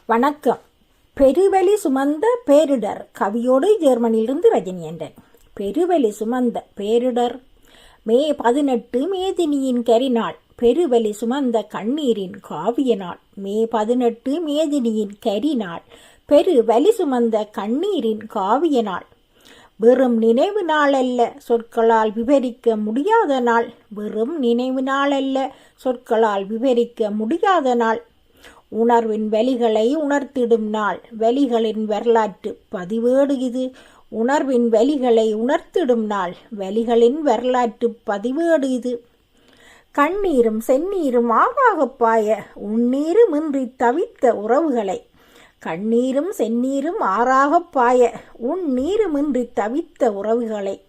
வணக்கம். பெருவெளி சுமந்த பேரிடர். கவியோடு ஜெர்மனியிலிருந்து ரஜினியண்டன். பெருவெளி சுமந்த பேரிடர். மே 18 மேதினியின் கரிநாள். பெருவெளி சுமந்த கண்ணீரின் காவிய நாள். மே 18 மேதினியின் கரிநாள். பெருவெளி சுமந்த கண்ணீரின் காவிய நாள். வெறும் நினைவு நாள் அல்ல, சொற்களால் விவரிக்க முடியாத நாள். வெறும் நினைவு நாள் அல்ல, சொற்களால் விவரிக்க முடியாத நாள். உணர்வின் வலிகளை உணர்த்திடும் நாள். வலிகளின் வரலாற்று பதிவேடு இது. உணர்வின் வலிகளை உணர்த்திடும் நாள். வலிகளின் வரலாற்று பதிவேடு இது. கண்ணீரும் செந்நீரும் ஆறாகப் பாய உன்னீருமின்றி தவித்த உறவுகளை. கண்ணீரும் செந்நீரும் ஆறாகப் பாய உன்னீருமின்றி தவித்த உறவுகளை.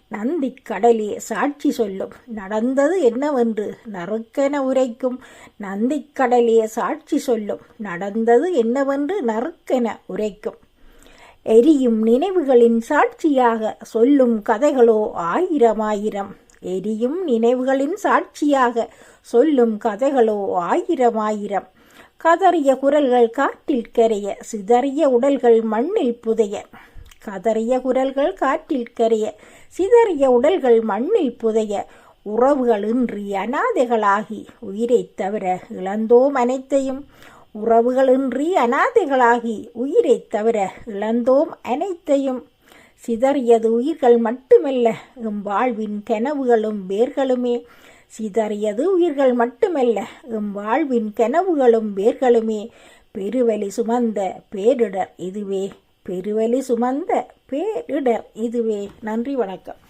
நந்திக் கடலே சாட்சி சொல்லும், நடந்தது என்னவென்று நறுக்கென உரைக்கும். நந்திக் கடலே சாட்சி சொல்லும், நடந்தது என்னவென்று நறுக்கென உரைக்கும். எரியும் நினைவுகளின் சாட்சியாக சொல்லும் கதைகளோ ஆயிரமாயிரம். எரியும் நினைவுகளின் சாட்சியாக சொல்லும் கதைகளோ ஆயிரமாயிரம். கதறிய குரல்கள் காற்றில் கரைய, சிதறிய உடல்கள் மண்ணில் புதைய. கதறிய குரல்கள் காற்றில் கரைய, சிதறிய உடல்கள் மண்ணில் புதைய. உறவுகளின்றி அனாதைகளாகி உயிரைத் தவிர இழந்தோம் அனைத்தையும். உறவுகளின்றி அனாதைகளாகி உயிரைத் தவிர இழந்தோம் அனைத்தையும். சிதறியது உயிர்கள் மட்டுமல்ல, எம் வாழ்வின் கனவுகளும் வேர்களுமே. சிதறியது உயிர்கள் மட்டுமல்ல, எம் வாழ்வின் கனவுகளும் வேர்களுமே. பெருவெளி சுமந்த பேரிடர் இதுவே. பெருவெளி சுமந்த பேரிடர் இதுவே. நன்றி, வணக்கம்.